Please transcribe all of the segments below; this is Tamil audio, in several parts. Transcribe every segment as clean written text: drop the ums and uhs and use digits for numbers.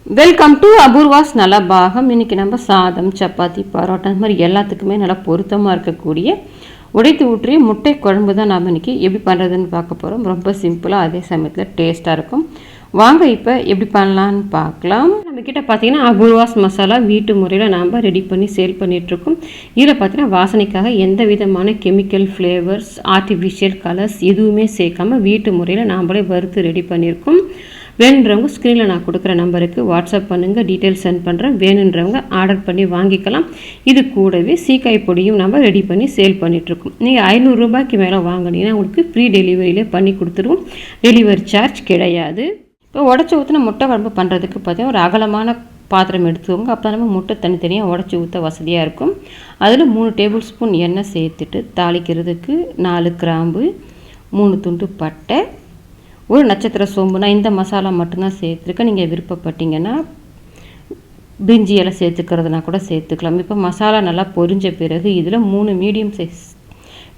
Welcome to Apoorva's Nalabagam. இன்றைக்கி நம்ம சாதம், சப்பாத்தி, பரோட்டா இந்த மாதிரி எல்லாத்துக்குமே நல்லா பொருத்தமாக இருக்கக்கூடிய உடைத்து ஊற்றிய முட்டை குழம்பு தான் நாம் இன்றைக்கி எப்படி பண்ணுறதுன்னு பார்க்க போகிறோம். ரொம்ப சிம்பிளாக, அதே சமயத்தில் டேஸ்ட்டாக இருக்கும். வாங்க இப்போ எப்படி பண்ணலான்னு பார்க்கலாம். நம்மக்கிட்ட பார்த்திங்கன்னா அபூர்வாஸ் மசாலா வீட்டு முறையில் நாம் ரெடி பண்ணி சேல் பண்ணிகிட்ருக்கோம். இதில் பார்த்திங்கன்னா வாசனைக்காக எந்த விதமான கெமிக்கல் ஃப்ளேவர்ஸ், ஆர்டிஃபிஷியல் கலர்ஸ் எதுவுமே சேர்க்காமல் வீட்டு முறையில் நாம்ளே வறுத்து ரெடி பண்ணியிருக்கோம். வேணுன்றவங்க ஸ்க்ரீனில் நான் கொடுக்குற நம்பருக்கு வாட்ஸ்அப் பண்ணுங்கள், டீட்டெயில்ஸ் சென்ட் பண்ணுறேன். வேணுன்றவங்க ஆர்டர் பண்ணி வாங்கிக்கலாம். இது கூடவே சீக்காய் பொடியும் நம்ம ரெடி பண்ணி சேல் பண்ணிகிட்ருக்கோம். நீங்கள் 500 ரூபாய்க்கு மேலே வாங்கினீங்கன்னா உங்களுக்கு ஃப்ரீ டெலிவரியிலே பண்ணி கொடுத்துருவோம். டெலிவரி சார்ஜ் கிடையாது. இப்போ உடச்சி ஊற்றின முட்டை குழம்பு பண்ணுறதுக்கு பார்த்தீங்கன்னா ஒரு அகலமான பாத்திரம் எடுத்துக்கோங்க. அப்போ நம்ம முட்டை தனித்தனியாக உடச்சி ஊற்ற வசதியாக இருக்கும். அதில் 3 டேபிள் ஸ்பூன் எண்ணெய் சேர்த்துட்டு தாளிக்கிறதுக்கு 4 கிராம்பு, 3 துண்டு பட்டை, ஒரு நட்சத்திர சோம்பு. நான் இந்த மசாலா மட்டும்தான் சேர்த்துருக்கேன். நீங்கள் விருப்பப்பட்டீங்கன்னா பிரிஞ்சி எல்லாம் சேர்த்துக்கிறதுனா கூட சேர்த்துக்கலாம். இப்போ மசாலா நல்லா பொரிஞ்ச பிறகு இதில் 3 மீடியம் சைஸ்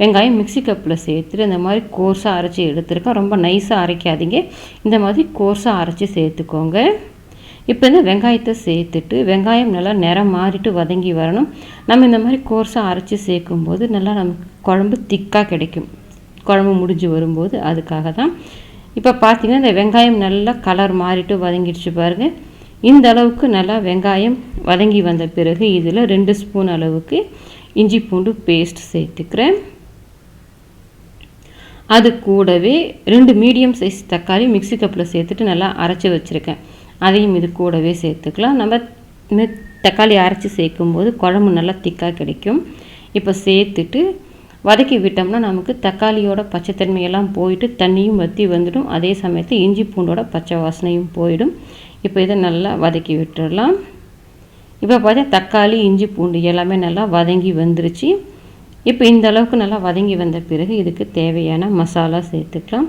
வெங்காயம் மிக்சி கப்பில் சேர்த்துட்டு இந்த மாதிரி கோர்ஸாக அரைச்சி எடுத்துருக்கேன். ரொம்ப நைஸாக அரைக்காதீங்க, இந்த மாதிரி கோர்ஸாக அரைச்சி சேர்த்துக்கோங்க. இப்போ இந்த வெங்காயத்தை சேர்த்துட்டு வெங்காயம் நல்லா நிறம் மாறிட்டு வதங்கி வரணும். நம்ம இந்த மாதிரி கோர்ஸாக அரைச்சி சேர்க்கும்போது நல்லா நமக்கு குழம்பு திக்காக கிடைக்கும். குழம்பு முடிஞ்சு வரும்போது அதுக்காக தான். இப்போ பார்த்திங்கன்னா இந்த வெங்காயம் நல்லா கலர் மாறிட்டு வதங்கிடுச்சு பாருங்கள். இந்த அளவுக்கு நல்லா வெங்காயம் வதங்கி வந்த பிறகு இதில் 2 ஸ்பூன் அளவுக்கு இஞ்சி பூண்டு பேஸ்ட் சேர்த்துக்கிறேன். அது கூடவே 2 மீடியம் சைஸ் தக்காளி மிக்சி கப்பில் சேர்த்துட்டு நல்லா அரைச்சி வச்சுருக்கேன். அதையும் இது கூடவே சேர்த்துக்கலாம். நம்ம தக்காளி அரைச்சி சேர்க்கும்போது குழம்பு நல்லா திக்காக கிடைக்கும். இப்போ சேர்த்துட்டு வதக்கி விட்டோம்னா நமக்கு தக்காளியோட பச்சைத்தன்மையெல்லாம் போயிட்டு தண்ணியும் வற்றி வந்துடும். அதே சமயத்தில் இஞ்சி பூண்டோட பச்சை வாசனையும் போயிடும். இப்போ இதை நல்லா வதக்கி விட்டுடலாம். இப்போ பார்த்தீங்கன்னா தக்காளி, இஞ்சி பூண்டு எல்லாமே நல்லா வதங்கி வந்துருச்சு. இப்போ இந்த அளவுக்கு நல்லா வதங்கி வந்த பிறகு இதுக்கு தேவையான மசாலா சேர்த்துக்கலாம்.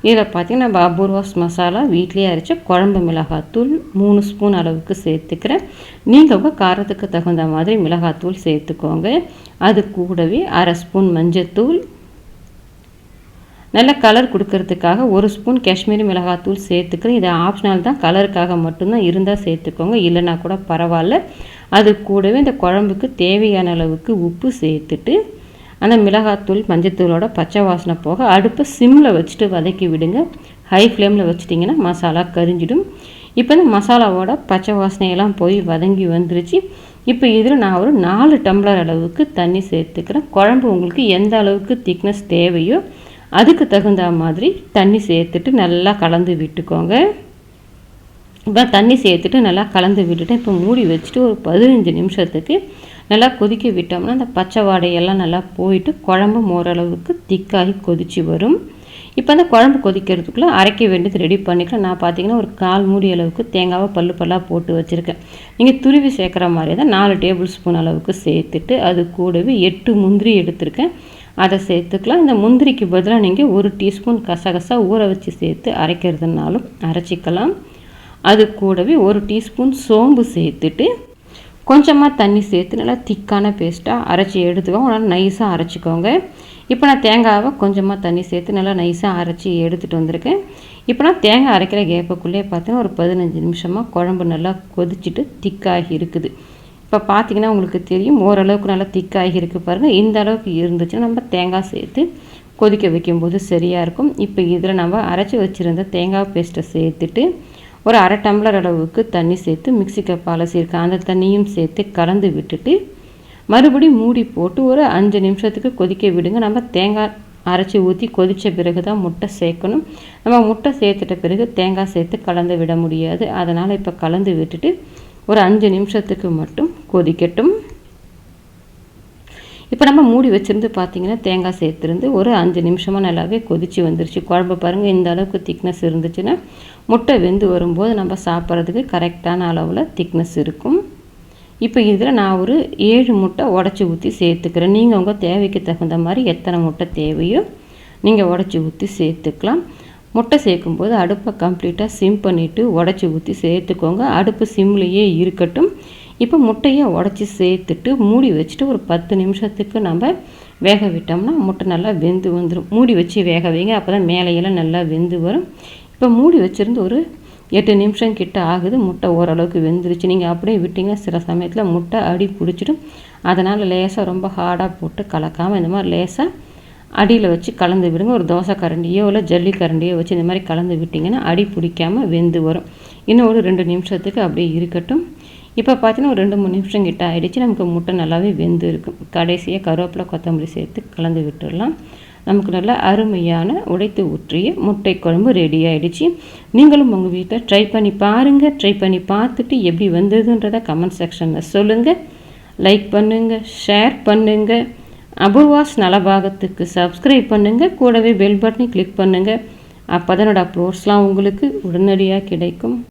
இதில் பார்த்திங்கன்னா நம்ம அபூர்வாஸ் மசாலா வீட்டிலே அரைச்ச குழம்பு மிளகாத்தூள் 3 ஸ்பூன் அளவுக்கு சேர்த்துக்கிறேன். நீங்கள் உங்கள் காரத்துக்கு தகுந்த மாதிரி மிளகாத்தூள் சேர்த்துக்கோங்க. அது கூடவே 1/2 ஸ்பூன் மஞ்சத்தூள், நல்ல கலர் கொடுக்கறதுக்காக 1 ஸ்பூன் காஷ்மீரி மிளகாத்தூள் சேர்த்துக்கிறேன். இது ஆப்ஷனல் தான், கலருக்காக மட்டும்தான், இருந்தால் சேர்த்துக்கோங்க, இல்லைனா கூட பரவாயில்ல. அது கூடவே இந்த குழம்புக்கு தேவையான அளவுக்கு உப்பு சேர்த்துட்டு அந்த மிளகாத்தூள் மஞ்சத்தூளோட பச்சை வாசனை போக அடுப்பை சிம்மில் வச்சுட்டு வதக்கி விடுங்க. ஹை ஃப்ளேமில் வச்சிட்டிங்கன்னா மசாலா கரிஞ்சிடும். இப்போ இந்த மசாலாவோட பச்சை வாசனையெல்லாம் போய் வதங்கி வந்துருச்சு. இப்போ இதில் நான் ஒரு 4 டம்ளர் அளவுக்கு தண்ணி சேர்த்துக்கிறேன். குழம்பு உங்களுக்கு எந்த அளவுக்கு திக்னஸ் தேவையோ அதுக்கு தகுந்த மாதிரி தண்ணி சேர்த்துட்டு நல்லா கலந்து விட்டுக்கோங்க. இப்போ தண்ணி சேர்த்துட்டு நல்லா கலந்து விட்டுட்டு இப்போ மூடி வச்சுட்டு ஒரு 15 நிமிஷத்துக்கு நல்லா கொதிக்க விட்டோம்னா அந்த பச்சை வாடையெல்லாம் நல்லா போயிட்டு குழம்பு ஓரளவுக்கு திக்காகி கொதித்து வரும். இப்போ அந்த குழம்பு கொதிக்கிறதுக்குள்ளே அரைக்க வேண்டியது ரெடி பண்ணிக்கலாம். நான் பார்த்திங்கன்னா ஒரு 1/4 மூடி அளவுக்கு தேங்காவை பல்லாக போட்டு வச்சுருக்கேன். நீங்கள் துருவி சேர்க்குற மாதிரி தான் 4 டேபிள் ஸ்பூன் அளவுக்கு சேர்த்துட்டு அது கூடவே 8 முந்திரி எடுத்திருக்கேன், அதை சேர்த்துக்கலாம். இந்த முந்திரிக்கு பதிலாக நீங்கள் 1 டீஸ்பூன் கசகசா ஊற வச்சு சேர்த்து அரைக்கிறதுனாலும் அரைச்சிக்கலாம். அது கூடவே 1 டீஸ்பூன் சோம்பு சேர்த்துட்டு கொஞ்சமாக தண்ணி சேர்த்து நல்லா திக்கான பேஸ்ட்டாக அரைச்சி எடுத்துக்கோங்க. நல்லா நைஸாக அரைச்சிக்கோங்க. இப்போ நான் தேங்காவை கொஞ்சமாக தண்ணி சேர்த்து நல்லா நைஸாக அரைச்சி எடுத்துகிட்டு வந்திருக்கேன். இப்போ நான் தேங்காய் அரைக்கிற கேப்புக்குள்ளே பார்த்தீங்கன்னா ஒரு 15 நிமிஷமாக குழம்பு நல்லா கொதிச்சுட்டு திக்காகி இருக்குது. இப்போ பார்த்திங்கன்னா உங்களுக்கு தெரியும், ஓரளவுக்கு நல்லா திக்காகி இருக்குது பாருங்கள். இந்த அளவுக்கு இருந்துச்சுன்னா நம்ம தேங்காய் சேர்த்து கொதிக்க வைக்கும்போது சரியாக இருக்கும். இப்போ இதில் நம்ம அரைச்சி வச்சுருந்த தேங்காய் பேஸ்ட்டை சேர்த்துட்டு ஒரு 1/2 டம்ளர் அளவுக்கு தண்ணி சேர்த்து மிக்சி கப் அலசியிருக்கேன், அந்த தண்ணியும் சேர்த்து கலந்து விட்டுட்டு மறுபடியும் மூடி போட்டு ஒரு 5 நிமிஷத்துக்கு கொதிக்க விடுங்க. நம்ம தேங்காய் அரைச்சி ஊற்றி கொதித்த பிறகு தான் முட்டை சேர்க்கணும். நம்ம முட்டை சேர்த்துட்ட பிறகு தேங்காய் சேர்த்து கலந்து விட முடியாது. அதனால் இப்போ கலந்து விட்டுட்டு ஒரு 5 நிமிஷத்துக்கு மட்டும் கொதிக்கட்டும். இப்போ நம்ம மூடி வச்சுருந்து பார்த்திங்கன்னா தேங்காய் சேர்த்துருந்து ஒரு 5 நிமிஷமாக நல்லாவே கொதித்து வந்துருச்சு. குழம்பு பாருங்கள், இந்த அளவுக்கு திக்னஸ் இருந்துச்சுன்னா முட்டை வெந்து வரும்போது நம்ம சாப்பிட்றதுக்கு கரெக்டான அளவில் திக்னஸ் இருக்கும். இப்போ இதில் நான் ஒரு 7 முட்டை உடச்சி ஊற்றி சேர்த்துக்கிறேன். நீங்கள் உங்கள் தேவைக்கு தகுந்த மாதிரி எத்தனை முட்டை தேவையோ நீங்கள் உடச்சி ஊற்றி சேர்த்துக்கலாம். முட்டை சேர்க்கும்போது அடுப்பை கம்ப்ளீட்டாக சிம் பண்ணிவிட்டு உடச்சி ஊற்றி சேர்த்துக்கோங்க. அடுப்பு சிம்லேயே இருக்கட்டும். இப்போ முட்டையை உடச்சி சேர்த்துட்டு மூடி வச்சுட்டு ஒரு 10 நிமிஷத்துக்கு நம்ம வேக விட்டோம்னா முட்டை நல்லா வெந்து வந்துடும். மூடி வச்சு வேக வைங்க, அப்போ தான் மேலையெல்லாம் நல்லா வெந்து வரும். இப்போ மூடி வச்சுருந்து ஒரு 8 நிமிஷம் கிட்ட ஆகுது. முட்டை ஓரளவுக்கு வெந்துருச்சு. நீங்கள் அப்படியே விட்டிங்கன்னா சில சமயத்தில் முட்டை அடி பிடிச்சிடும். அதனால் லேசாக ரொம்ப ஹார்டாக போட்டு கலக்காமல் இந்த மாதிரி லேசாக அடியில் வச்சு கலந்து விடுங்க. ஒரு தோசை கரண்டியோ இல்லை ஜல்லி கரண்டியோ வச்சு இந்த மாதிரி கலந்து விட்டிங்கன்னா அடி பிடிக்காமல் வெந்து வரும். இன்னும் ஒரு 2 நிமிஷத்துக்கு அப்படியே இருக்கட்டும். இப்போ பார்த்தீங்கன்னா ஒரு 2-3 நிமிஷம் கிட்ட ஆகிடுச்சு. நமக்கு முட்டை நல்லாவே வெந்து இருக்கும். கடைசியாக கருவேப்பிலை கொத்தமல்லி சேர்த்து கலந்து விட்டுடலாம். நமக்கு நல்லா அருமையான உடைத்து ஊற்றிய முட்டை குழம்பு ரெடி ஆகிடுச்சு. நீங்களும் உங்கள் வீட்டில் ட்ரை பண்ணி பாருங்கள். ட்ரை பண்ணி பார்த்துட்டு எப்படி வந்ததுன்றதை கமெண்ட் செக்ஷனில் சொல்லுங்கள். லைக் பண்ணுங்கள், ஷேர் பண்ணுங்கள். அபூர்வாஸ் நலபாகத்துக்கு சப்ஸ்கிரைப் பண்ணுங்கள். கூடவே பெல் பட்டனை கிளிக் பண்ணுங்கள். அப்போ தான் என்னோடய அப்லோட்ஸ்லாம் உங்களுக்கு உடனடியாக கிடைக்கும்.